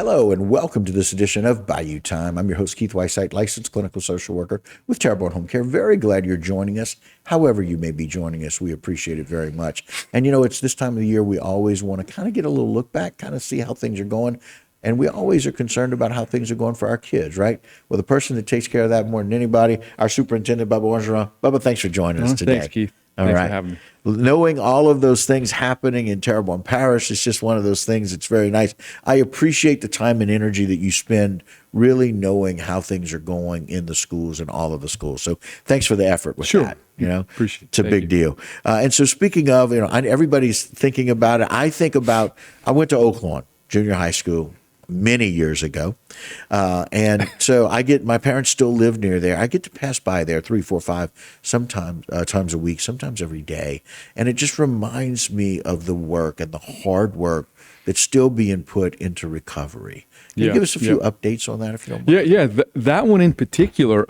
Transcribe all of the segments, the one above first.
Hello and welcome to this edition of Bayou Time. I'm your host, Keith Weissite, licensed clinical social worker with Terrebonne Home Care. Very glad you're joining us. However you may be joining us, we appreciate it very much. And it's this time of the year we always want to kind of get a little look back, kind of see how things are going. And we always are concerned about how things are going for our kids, right? Well, the person that takes care of that more than anybody, our superintendent, Bubba Orgeron. Bubba, thanks for joining us today. Thanks, Keith. All Thanks right. for having me. Knowing all of those things happening in Terrebonne Parish, it's just one of those things that's very nice. I appreciate the time and energy that you spend really knowing how things are going in the schools and all of the schools. So thanks for the effort with that. Appreciate it. It's a big deal. And so speaking of, everybody's thinking about it. I went to Oak Lawn Junior High School many years ago. And so my parents still live near there. I get to pass by there 3, 4, 5, sometimes times a week, sometimes every day. And it just reminds me of the work and the hard work that's still being put into recovery. Can you give us a few updates on that if you don't mind? Yeah. That one in particular.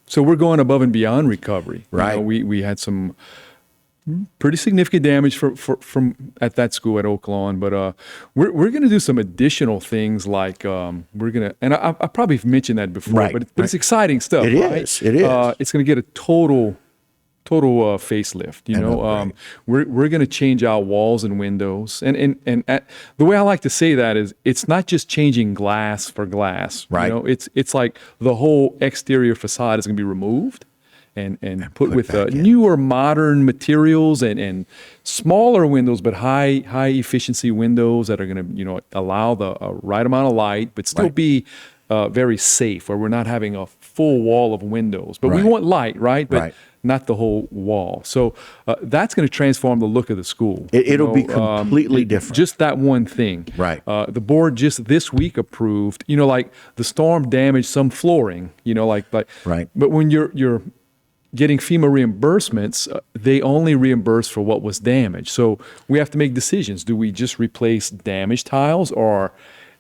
So we're going above and beyond recovery. Right. We had some pretty significant damage from at that school at Oak Lawn, but we're going to do some additional things like we're going to, and I probably have mentioned that before, Right, but it's exciting stuff. It is. It's going to get a total facelift. We're going to change our walls and windows, and the way I like to say that is it's not just changing glass for glass. Right. It's like the whole exterior facade is going to be removed. And put with newer modern materials and smaller windows, but high efficiency windows that are going to allow the right amount of light, but still be very safe, where we're not having a full wall of windows. But we want light, right? But not the whole wall. So that's going to transform the look of the school. It'll be completely different. Just that one thing. Right. The board just this week approved. Like the storm damaged some flooring. Right. But when you're getting FEMA reimbursements, they only reimburse for what was damaged. So we have to make decisions. Do we just replace damaged tiles, or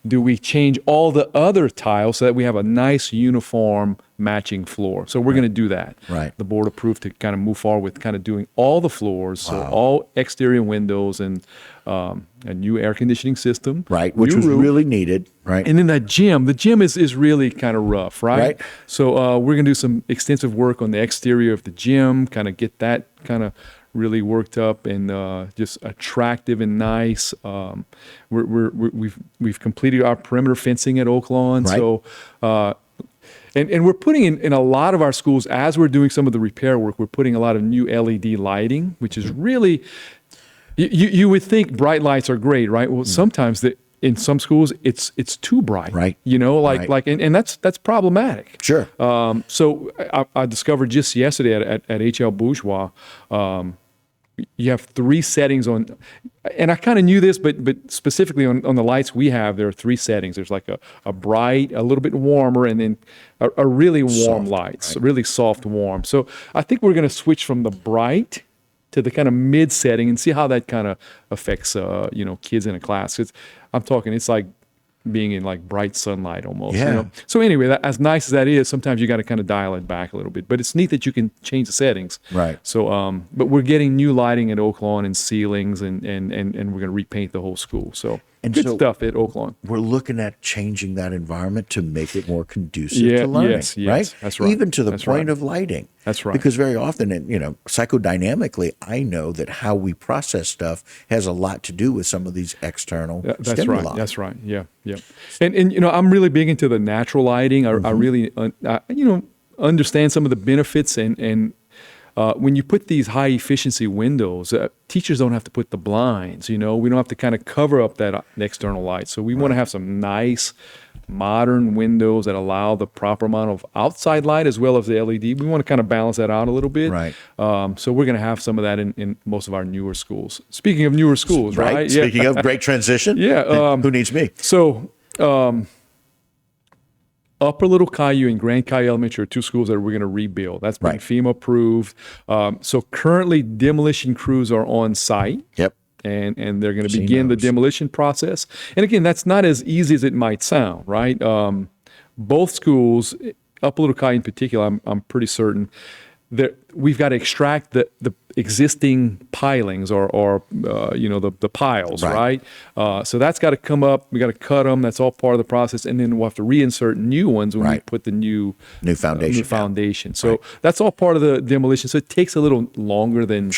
do we change all the other tiles so that we have a nice uniform matching floor? So we're going to do that. Right. The board approved to kind of move forward with kind of doing all the floors, so all exterior windows and a new air conditioning system. Right, which was really needed. Right. And then the gym is really kind of rough, right? So we're going to do some extensive work on the exterior of the gym, kind of get that kind of really worked up and just attractive and nice. We've completed our perimeter fencing at Oak Lawn. Right. So and we're putting in a lot of our schools, as we're doing some of the repair work, we're putting a lot of new LED lighting, which is really, you would think bright lights are great, right? Well, sometimes in some schools it's too bright, right? And that's problematic. Sure. So I discovered just yesterday at HL Bourgeois, you have 3 settings on, and I kind of knew this, but specifically on the lights we have, there are 3 settings. There's like a bright, a little bit warmer, and then a really warm lights, really soft warm. So I think we're going to switch from the bright to the kind of mid setting and see how that kind of affects kids in a class. It's like being in like bright sunlight almost. Yeah. So anyway, as nice as that is, sometimes you got to kind of dial it back a little bit. But it's neat that you can change the settings. Right. So, but we're getting new lighting at Oak Lawn and ceilings, and we're going to repaint the whole school. So good stuff at Oak Lawn. We're looking at changing that environment to make it more conducive to learning. Yes, right? That's right. Even to the point of lighting. That's right. Because very often, psychodynamically, I know that how we process stuff has a lot to do with some of these external stimuli. That's right. Yeah. And I'm really big into the natural lighting. I really understand some of the benefits, and when you put these high efficiency windows, teachers don't have to put the blinds. We don't have to kind of cover up that external light. So we want to have some nice modern windows that allow the proper amount of outside light as well as the LED. We want to kind of balance that out a little bit. Right. So we're going to have some of that in most of our newer schools. Speaking of newer schools, right? Speaking of great transition. Yeah. Who needs me? So Upper Little Caillou and Grand Caillou Elementary are 2 schools that we're going to rebuild. That's been FEMA approved. So currently demolition crews are on site. Yep. And they're going to begin the demolition process. And again, that's not as easy as it might sound, right? Both schools, Upper Little Caillou in particular, I'm pretty certain, we've got to extract the existing pilings or the piles, right? So that's got to come up. We got to cut them. That's all part of the process, and then we'll have to reinsert new ones when we put the new foundation. So that's all part of the demolition. So it takes a little longer than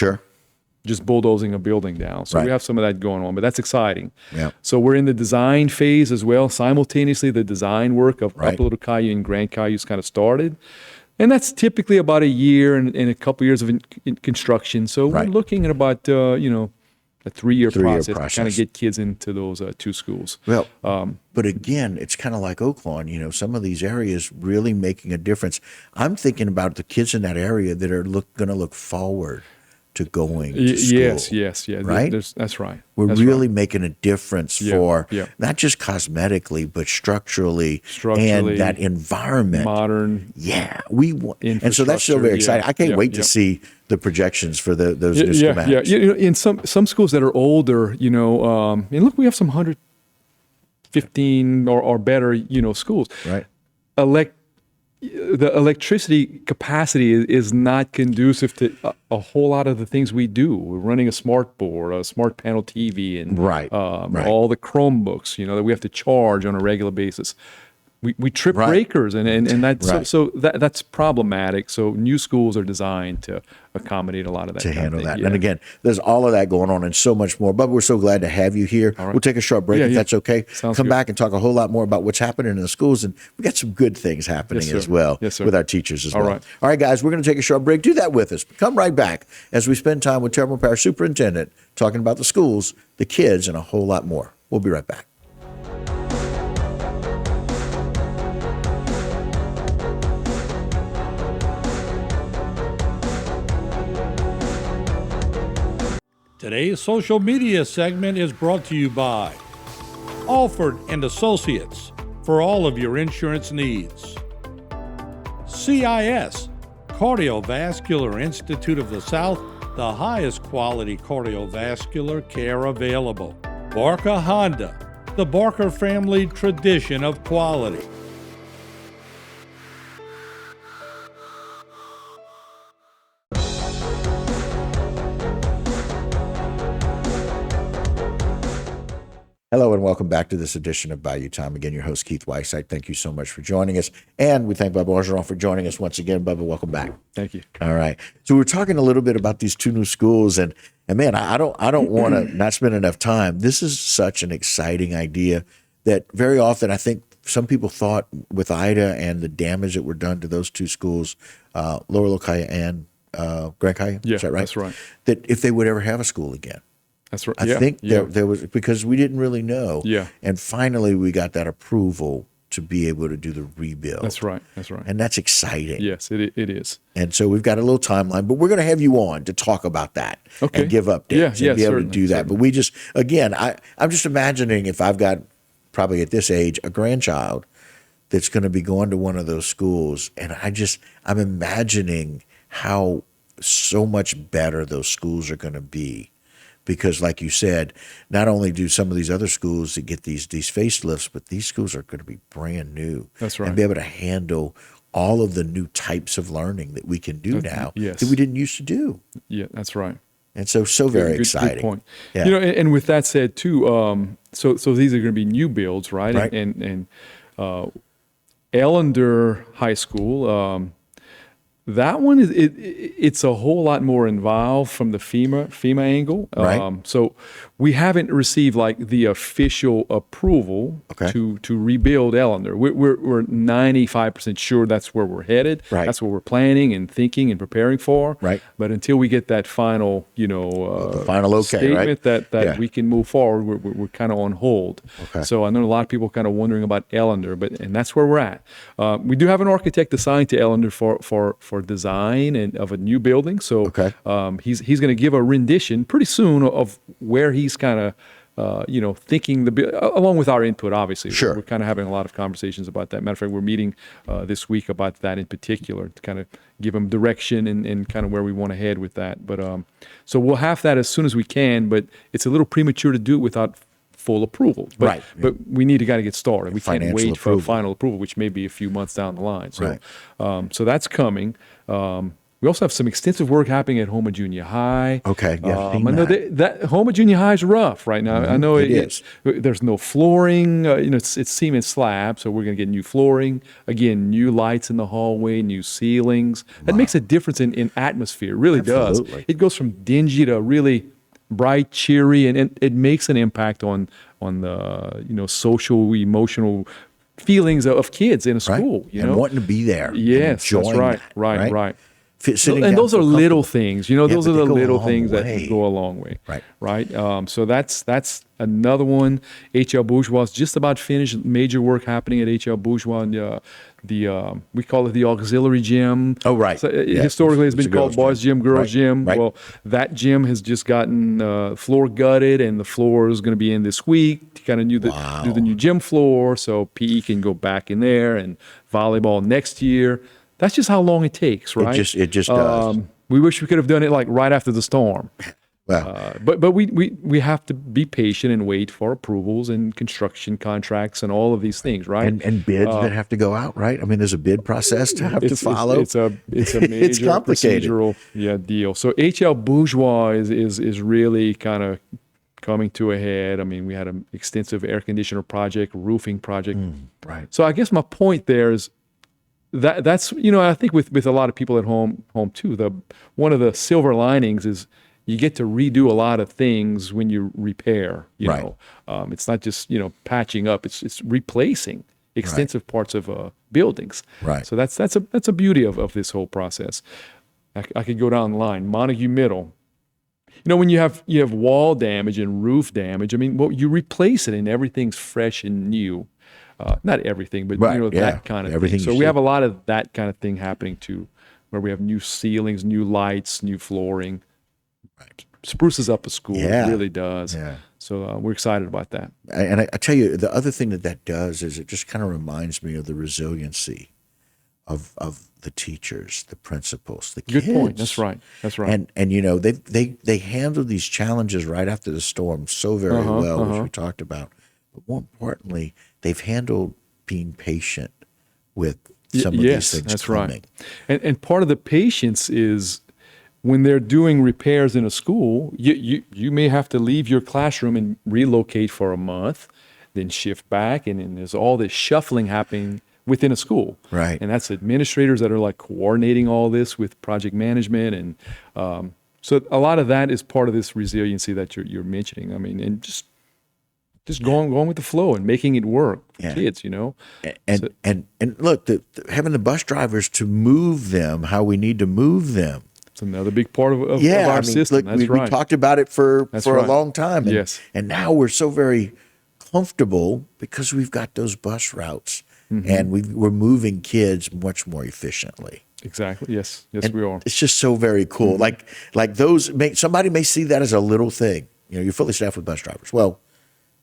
just bulldozing a building down. So we have some of that going on, but that's exciting. Yeah. So we're in the design phase as well. Simultaneously, the design work of Upper Little Caillou and Grand Caillou's kind of started. And that's typically about a year and a couple years of construction. So we're looking at about, a 3-year process to kind of get kids into those 2 schools. Well, but again, it's kind of like Oaklawn, some of these areas really making a difference. I'm thinking about the kids in that area that are going to look forward to going to school. Yes. Right? That's right. We're really making a difference for not just cosmetically, but structurally and that environment. Modern. Yeah. And so that's so very exciting. I can't wait to see the projections for those new schematics. Yeah. In some schools that are older, and look, we have some 115 or better, schools. Right. The electricity capacity is not conducive to a whole lot of the things we do. We're running a smart board, a smart panel TV, and all the Chromebooks, that we have to charge on a regular basis. We trip breakers, and that's so that's problematic. So new schools are designed to accommodate a lot of that. To handle that. Yeah. And again, there's all of that going on and so much more. But we're so glad to have you here. Right. We'll take a short break if that's okay. Sounds Come good. back and talk a whole lot more about what's happening in the schools. And we got some good things happening as well with our teachers as well. All right, guys, we're going to take a short break. Do that with us. Come right back as we spend time with Terrebonne Parish Superintendent talking about the schools, the kids, and a whole lot more. We'll be right back. Today's social media segment is brought to you by Alford and Associates for all of your insurance needs. CIS, Cardiovascular Institute of the South, the highest quality cardiovascular care available. Barker Honda, the Barker family tradition of quality. Hello and welcome back to this edition of Bayou Time. Again, your host, Keith Whiteside. Thank you so much for joining us. And we thank Bubba Orgeron for joining us once again. Bubba, welcome back. Thank you. All right. So we're talking a little bit about these 2 new schools. And man, I don't want to not spend enough time. This is such an exciting idea that very often I think some people thought with Ida and the damage that were done to those 2 schools, Lower Little Caillou and Grand Caillou, is that right? That's right. That if they would ever have a school again. That's right. I think there was, because we didn't really know. Yeah. And finally we got that approval to be able to do the rebuild. That's right. And that's exciting. Yes, it is. And so we've got a little timeline, but we're going to have you on to talk about that and give updates and be able to do that. But we just, again, I'm just imagining if I've got probably at this age a grandchild that's going to be going to one of those schools, and I'm imagining how so much better those schools are going to be. Because like you said, not only do some of these other schools that get these facelifts, but these schools are going to be brand new. That's right. And be able to handle all of the new types of learning that we can do now yes. that we didn't used to do. Yeah, that's right. And so very exciting. Good point. Yeah. And with that said too, so these are going to be new builds, right? Right. And Ellender High School, that one it's a whole lot more involved from the FEMA angle. Right. So we haven't received like the official approval to rebuild Ellender. We're 95% sure that's where we're headed. Right. That's what we're planning and thinking and preparing for. Right. But until we get that final, the final okay, statement right? that we can move forward, we're kind of on hold. Okay. So I know a lot of people kind of wondering about Ellender, and that's where we're at. We do have an architect assigned to Ellender for design and of a new building. So he's going to give a rendition pretty soon of where he's kind of thinking along with our input. Obviously, sure. We're kind of having a lot of conversations about that. Matter of fact, we're meeting this week about that in particular to kind of give him direction and kind of where we want to head with that. But so we'll have that as soon as we can. But it's a little premature to do it without full approval. But we need to get started. We can't wait for final approval, which may be a few months down the line. So so that's coming. We also have some extensive work happening at Houma Junior High. Okay, yeah, I know that Houma Junior High is rough right now. I know it is. There's no flooring. It's cement slab, so we're going to get new flooring. Again, new lights in the hallway, new ceilings. That makes a difference in atmosphere. It really Absolutely. does. It goes from dingy to really bright, cheery, and it makes an impact on the social, emotional feelings of kids in a school. Right. You and know, wanting to be there. yes, and that's enjoying right, that, right. Sitting And down those are so little comfortable. things, those but are they the go a little long things way. that go a long way. Right. So that's another one. HL Bourgeois is just about finished. Major work happening at HL Bourgeois. And, we call it the auxiliary gym. Oh, right. So, Yeah, historically, it's it's been a called girls' boys gym. gym, girls Right, gym. right. Well, that gym has just gotten floor gutted, and the floor is going to be in this week to kind of do the new gym floor, so PE can go back in there, and volleyball next year. That's just how long it takes, right? It just does. We wish we could have done it like right after the storm. Well, But we have to be patient and wait for approvals and construction contracts and all of these things, right? and bids that have to go out, right? I mean, there's a bid process to have to follow. It's a major It's complicated. procedural deal. So HL Bourgeois is really kind of coming to a head. I mean, we had an extensive air conditioner project, roofing project. Right. So I guess my point there is that's I think with a lot of people at home too, one of the silver linings is you get to redo a lot of things when you repair. You Right. know, it's not just patching up; it's replacing extensive parts of buildings. Right. So that's a beauty of this whole process. I could go down the line. Montague Middle. When you have wall damage and roof damage, I mean, well, you replace it and everything's fresh and new. Not everything, but Right, yeah. that kind of Everything thing. So you we see. have a lot of that kind of thing happening too, where we have new ceilings, new lights, new flooring. Right. Spruces up a school. Yeah. It really does. Yeah. So we're excited about that. And I tell you, the other thing that does is it just kind of reminds me of the resiliency of the teachers, the principals, the kids. Good point. That's right. That's right. And they handled these challenges right after the storm so very well, which we talked about. But more importantly, they've handled being patient with some of these things that's coming. right. And part of the patience is when they're doing repairs in a school, you may have to leave your classroom and relocate for a month, then shift back, and then there's all this shuffling happening within a school. Right. And that's administrators that are like coordinating all this with project management. And so a lot of that is part of this resiliency that you're mentioning. I mean, and just going with the flow and making it work for kids, And look, having the bus drivers to move them how we need to move them. It's another big part of our system. Look, That's we right. talked about it for a right. long time. And, Yes. And now we're so very comfortable because we've got those bus routes and we're moving kids much more efficiently. Exactly. Yes, And we are. It's just so very cool. Like those, somebody may see that as a little thing. You're fully staffed with bus drivers. Well,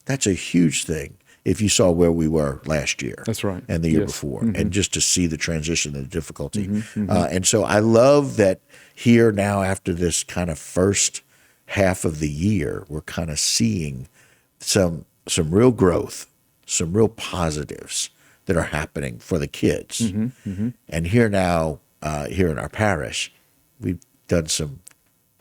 that's a huge thing if you saw where we were last year. That's right. And the year Yes. before. And just to see the transition and the difficulty. And so I love that here now after this kind of first half of the year, we're kind of seeing some real growth, some real positives that are happening for the kids. And here now, here in our parish, we've done some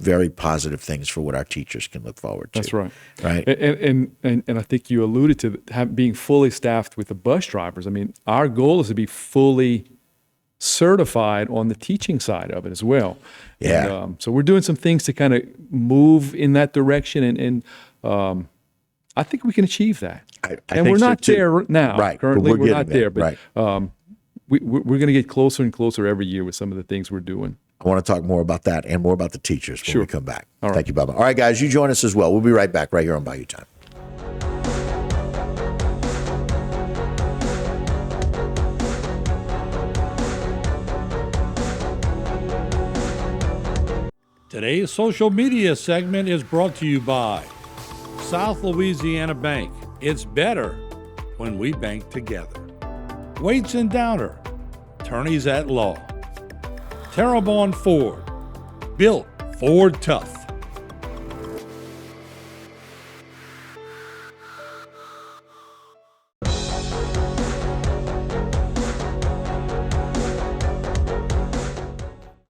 very positive things for what our teachers can look forward to. That's right. Right. And I think you alluded to being fully staffed with the bus drivers. I mean, our goal is to be fully certified on the teaching side of it as well. Yeah. And, so we're doing some things to kind of move in that direction, and I think we can achieve that. I and think we're so, not too. there now. Right, but Currently, we're we're not getting there. there. But we're going to get closer and closer every year with some of the things we're doing. I want to talk more about that and more about the teachers when we come back. All right. Thank you, Bubba. All right, guys, you join us as well. We'll be right back right here on Bayou Time. Today's social media segment is brought to you by South Louisiana Bank. It's better when we bank together. Waits and Downer, attorneys at law. Terrebonne Ford, built Ford tough.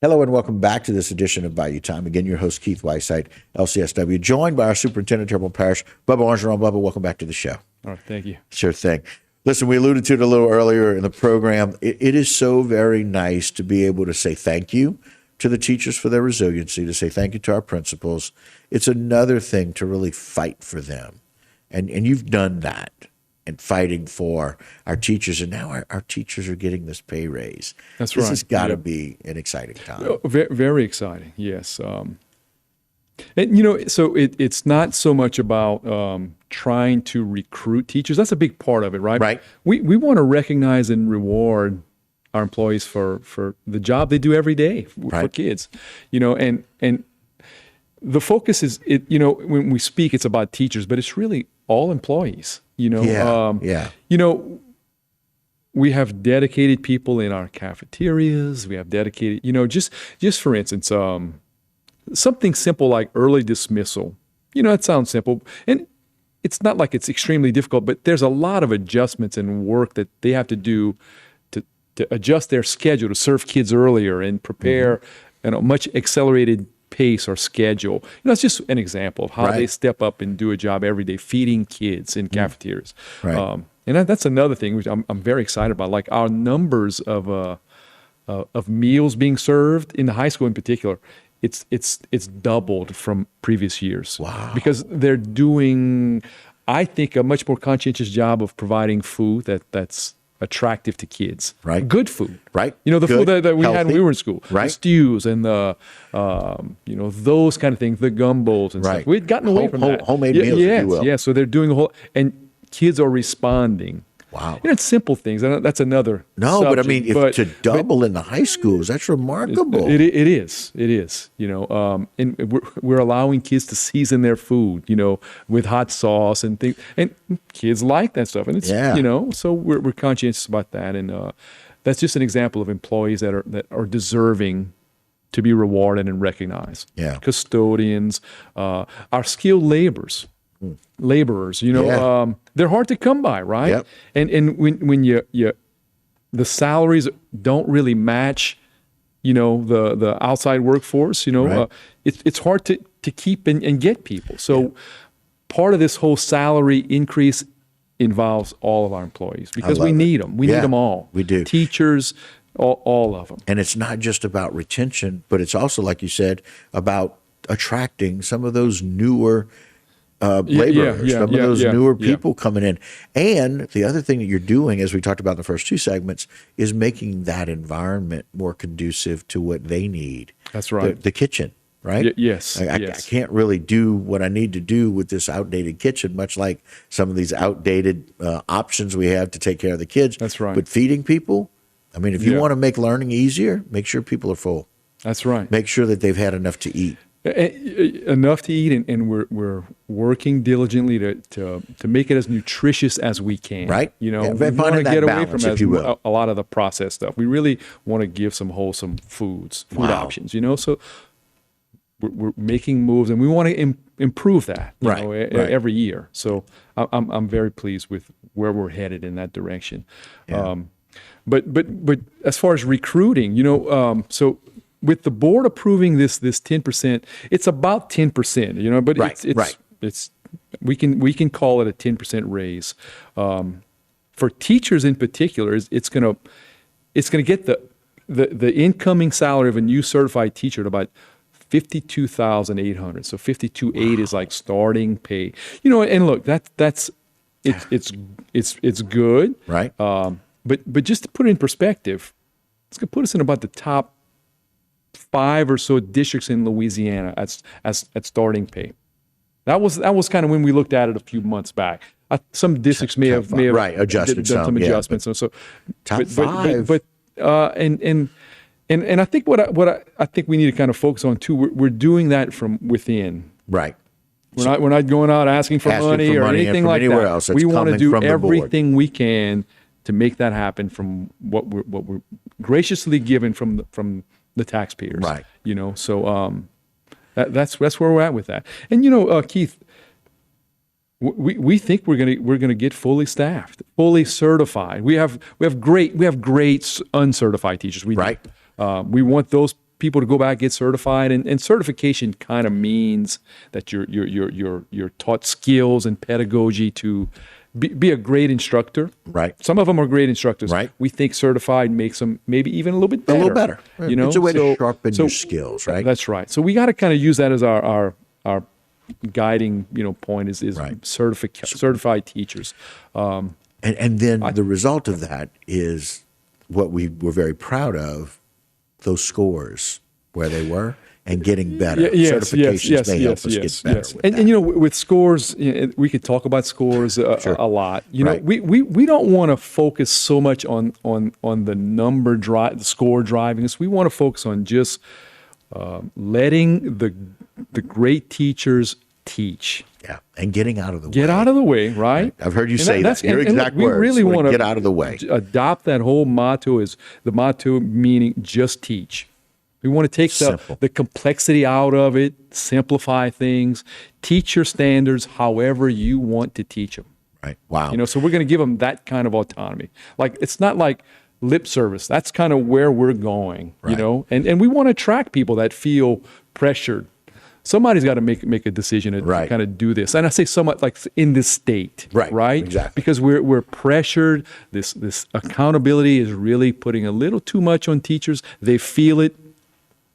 Hello and welcome back to this edition of Bayou Time. Again, your host, Keith Whiteside, LCSW, joined by our Superintendent, Terrebonne Parish, Bubba Orgeron. Bubba, welcome back to the show. All right, thank you. Sure thing. Listen, we alluded to it a little earlier in the program. It is so very nice to be able to say thank you to the teachers for their resiliency, to say thank you to our principals. It's another thing to really fight for them. And you've done that and fighting for our teachers. And now our teachers are getting this pay raise. That's right. This has got to be an exciting time. Very, very exciting, yes. And, so it's not so much about trying to recruit teachers. That's a big part of it, right? Right. We want to recognize and reward our employees for the job they do every day for kids, and the focus is, when we speak, it's about teachers, but it's really all employees, Yeah. We have dedicated people in our cafeterias. We have dedicated, just for instance, something simple like early dismissal. It sounds simple, and it's not like it's extremely difficult, but there's a lot of adjustments and work that they have to do to adjust their schedule to serve kids earlier and prepare at a much accelerated pace or schedule. It's just an example of how they step up and do a job every day, feeding kids in cafeterias. Right. And that's another thing which I'm very excited about. Like our numbers of meals being served in the high school in particular, it's doubled from previous years. Wow. Because they're doing, I think, a much more conscientious job of providing food that's attractive to kids. Right. Good food. Right. The Good, food that we had when healthy. we were in school. Right. The stews and the, those kind of things, the gumbos and Right. stuff. We'd gotten away from that. Homemade meals, if you will. Yeah, so they're doing a whole, and kids are responding. Wow. It's simple things. That's another No, but I subject, mean, to double in the high schools, that's remarkable. It is. And we're allowing kids to season their food, with hot sauce and things, and kids like that stuff. And it's, so we're conscientious about that. And that's just an example of employees that are deserving to be rewarded and recognized. Yeah. Custodians, our skilled laborers, they're hard to come by, right? Yep. And when you the salaries don't really match, the outside workforce, Right. It's hard to keep and get people. So part of this whole salary increase involves all of our employees because we need them. We need them all. We do. Teachers, all of them. And it's not just about retention, but it's also, like you said, about attracting some of those newer laborers, some of those newer people coming in. And the other thing that you're doing, as we talked about in the first two segments, is making that environment more conducive to what they need. That's right. The kitchen, right? Yes. I can't really do what I need to do with this outdated kitchen, much like some of these outdated options we have to take care of the kids. That's right. But feeding people, I mean, if you want to make learning easier, make sure people are full. That's right. Make sure that they've had enough to eat. Enough to eat, and we're working diligently to make it as nutritious as we can. Right. We finding want to that get away balance, from if you will. a lot of the processed stuff. We really want to give some wholesome food options. So we're making moves, and we want to improve that. Every year. So I'm very pleased with where we're headed in that direction. Yeah. But as far as recruiting, so with the board approving this 10%, it's about 10%, but it's we can call it a 10% raise. For teachers in particular, it's gonna get the incoming salary of a new certified teacher at about $52,800. So 52.8 is like starting pay. And look, that's it's good. Right. But just to put it in perspective, it's gonna put us in about the top 5 or so districts in Louisiana at starting pay. That was kind of when we looked at it a few months back. Some districts may have adjusted done some adjustments. So top 5. And I think what I think we need to kind of focus on too. We're doing that from within. Right. We're not going out asking for money or anything like anywhere that. else. It's We want to coming do from the board. everything we can to make that happen from what we're graciously given from the taxpayers. Right. So that's where we're at with that. And Keith, we think we're gonna get fully staffed, fully certified. We have great uncertified teachers. We Right. We want those people to go back, get certified, and certification kind of means that you're taught skills and pedagogy to be a great instructor. Right. Some of them are great instructors. Right. We think certified makes them maybe even a little bit better. A little better. You know, it's a way to sharpen your skills, right? That's right. So we got to kind of use that as our guiding, point is Right. certified teachers. And then the result of that is what we were very proud of, those scores where they were and getting better. Certifications may help us get better with that. And with scores, we could talk about scores a lot. Right. We don't want to focus so much on the score driving us. We want to focus on just letting the great teachers teach. Yeah, and getting out of the way. Get out of the way, right? I've heard you say that. Your and exact look, words. We really want to get out of the way. Adopt that whole motto. Is the motto meaning just teach. We want to take the complexity out of it, simplify things, teach your standards however you want to teach them. Right. Wow. So we're going to give them that kind of autonomy. Like, it's not like lip service. That's kind of where we're going, Right. and we want to attract people that feel pressured. Somebody's got to make a decision to Right. kind of do this. And I say somewhat like in this state, Right, exactly. Because we're pressured. This accountability is really putting a little too much on teachers. They feel it.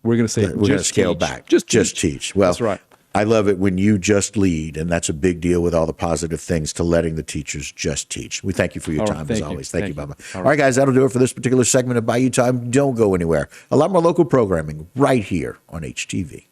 We're going to say, We're going to scale teach. back. Just teach. Well, That's right. I love it when you just lead, and that's a big deal with all the positive things to letting the teachers just teach. We thank you for your All right, time, thank as you. always. Thank you, Thank you. Bubba. All right, guys, that'll do it for this particular segment of Bayou Time. Don't go anywhere. A lot more local programming right here on HTV.